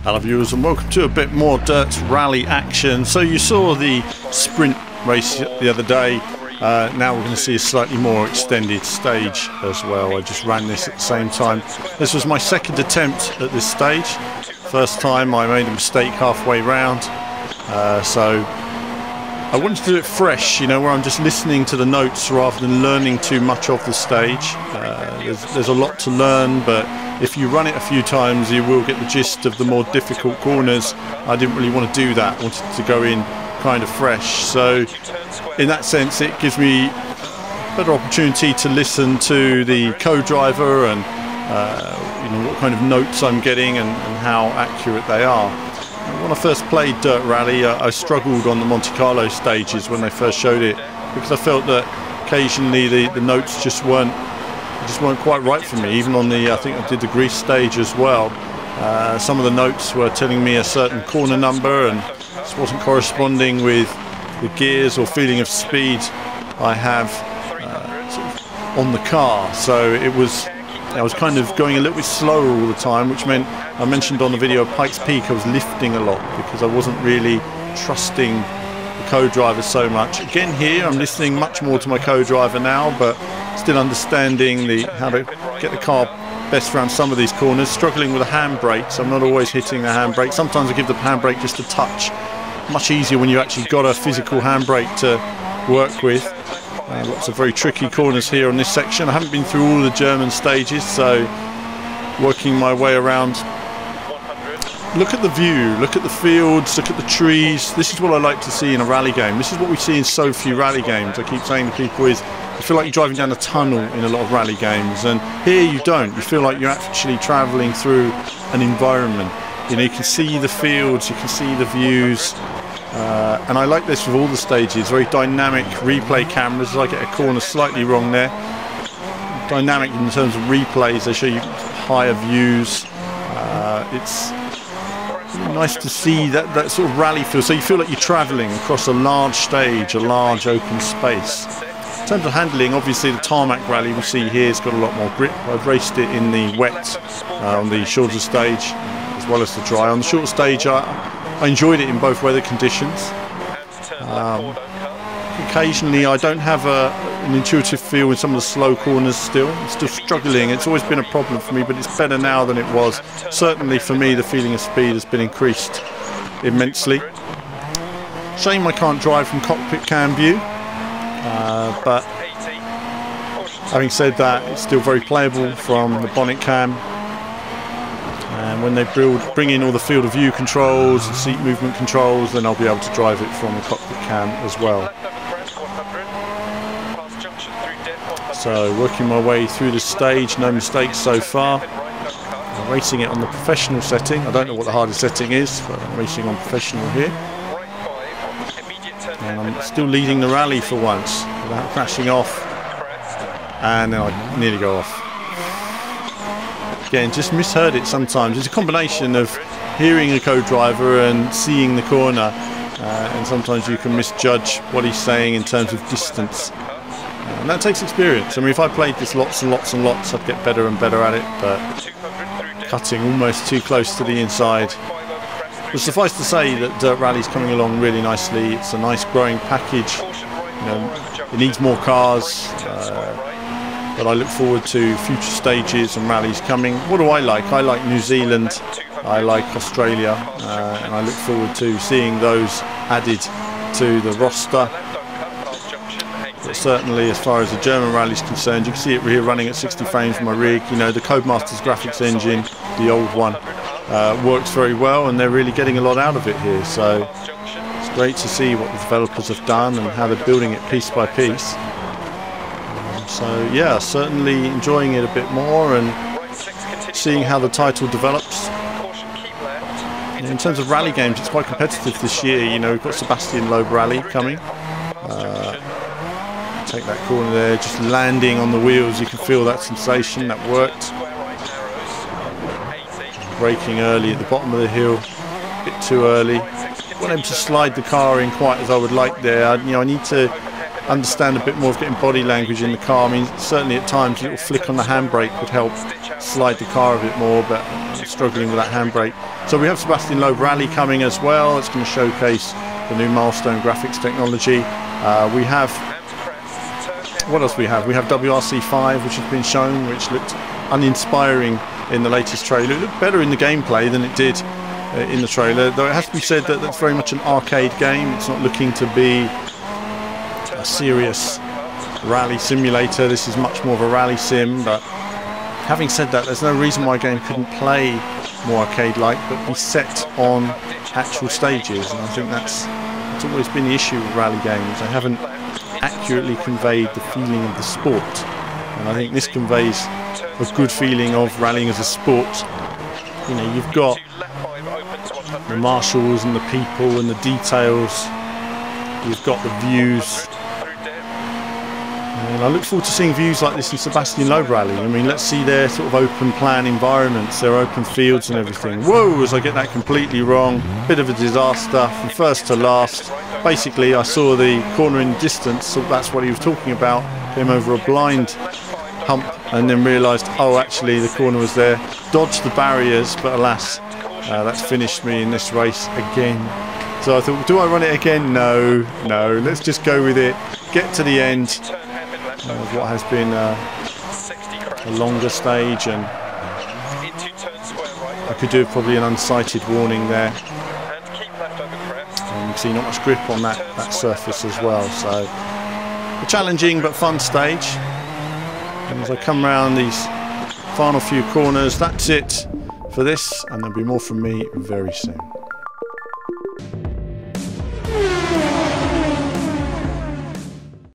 Hello viewers and welcome to a bit more dirt rally action. So you saw the sprint race the other day. Now we're going to see a slightly more extended stage as well. I just ran this at the same time. This was my second attempt at this stage. First time I made a mistake halfway round. So I wanted to do it fresh, you know, where I'm just listening to the notes rather than learning too much of the stage. There's a lot to learn, but if you run it a few times you will get the gist of the more difficult corners. I didn't really want to do that. I wanted to go in kind of fresh. So in that sense it gives me a better opportunity to listen to the co-driver and you know, what kind of notes I'm getting and how accurate they are. When I first played Dirt Rally, I struggled on the Monte Carlo stages when they first showed it, because I felt that occasionally the notes just weren't quite right for me. Even on the, I think I did the Greece stage as well, some of the notes were telling me a certain corner number and this wasn't corresponding with the gears or feeling of speed I have sort of on the car. So I was kind of going a little bit slower all the time, which meant, I mentioned on the video of Pikes Peak, I was lifting a lot because I wasn't really trusting the co-driver so much. Again here I'm listening much more to my co-driver now, but still understanding how to get the car best around some of these corners. Struggling with the handbrake, so I'm not always hitting the handbrake. Sometimes I give the handbrake just a touch. Much easier when you actually got a physical handbrake to work with. Lots of very tricky corners here on this section. I haven't been through all the German stages, so working my way around. Look at the view, look at the fields, look at the trees. This is what I like to see in a rally game. This is what we see in so few rally games. I keep saying to people is, you feel like you're driving down a tunnel in a lot of rally games, and here you don't. You feel like you're actually travelling through an environment. You know, you can see the fields, you can see the views. And I like this with all the stages, very dynamic replay cameras. I get a corner slightly wrong there. Dynamic in terms of replays, they show you higher views. It's nice to see that sort of rally feel, so you feel like you're travelling across a large stage, a large open space. In terms of handling, obviously the Tarmac rally we see here has got a lot more grip. I've raced it in the wet on the shorter stage as well as the dry. On the short stage I enjoyed it in both weather conditions. Occasionally I don't have an intuitive feel in some of the slow corners still. I'm still struggling. It's always been a problem for me, but it's better now than it was. Certainly for me the feeling of speed has been increased immensely. Shame I can't drive from cockpit cam view, but having said that, it's still very playable from the bonnet cam. And when they bring in all the field of view controls and seat movement controls, then I'll be able to drive it from the cockpit cam as well. So working my way through the stage, no mistakes so far. I'm racing it on the professional setting. I don't know what the hardest setting is, but I'm racing on professional here. And I'm still leading the rally for once without crashing off. And then I nearly go off. Again, just misheard it sometimes. It's a combination of hearing a co-driver and seeing the corner, and sometimes you can misjudge what he's saying in terms of distance, and that takes experience. I mean, if I played this lots and lots and lots, I'd get better and better at it, but cutting almost too close to the inside. But suffice to say that Dirt Rally's coming along really nicely. It's a nice growing package. You know, it needs more cars. But I look forward to future stages and rallies coming. What do I like? I like New Zealand, I like Australia, and I look forward to seeing those added to the roster. But certainly as far as the German rally is concerned, you can see it here running at 60 frames from my rig. You know, the Codemasters graphics engine, the old one, works very well, and they're really getting a lot out of it here. So it's great to see what the developers have done and how they're building it piece by piece. So yeah, certainly enjoying it a bit more and seeing how the title develops. And in terms of rally games, it's quite competitive this year. You know, we've got Sebastian Loeb Rally coming. Take that corner there, just landing on the wheels, you can feel that sensation. That worked. Braking early at the bottom of the hill, a bit too early. Wasn't able to slide the car in quite as I would like there. You know, I need to understand a bit more of getting body language in the car. I mean, certainly at times a little flick on the handbrake would help slide the car a bit more, but I'm struggling with that handbrake. So we have Sebastian Loeb Rally coming as well. It's going to showcase the new Milestone graphics technology. We have, what else we have? We have WRC5, which has been shown, which looked uninspiring in the latest trailer. It looked better in the gameplay than it did in the trailer, though it has to be said that that's very much an arcade game. It's not looking to be a serious rally simulator. This is much more of a rally sim, but having said that, there's no reason why a game couldn't play more arcade-like but be set on actual stages, and I think that's always been the issue with rally games. They haven't accurately conveyed the feeling of the sport, and I think this conveys a good feeling of rallying as a sport. You know, you've got the marshals and the people and the details, you've got the views, and I look forward to seeing views like this in Sebastian Loeb Rally. I mean, let's see their sort of open plan environments, their open fields and everything. Whoa, as I get that completely wrong, bit of a disaster from first to last. Basically, I saw the corner in the distance, so that's what he was talking about, came over a blind hump and then realised, oh, actually the corner was there, dodged the barriers, but alas, that's finished me in this race again. So I thought, do I run it again? No, let's just go with it, get to the end of what has been a longer stage, and I could do probably an unsighted warning there. And you can see not much grip on that surface as well, so a challenging but fun stage. And as I come around these final few corners, that's it for this, and there'll be more from me very soon.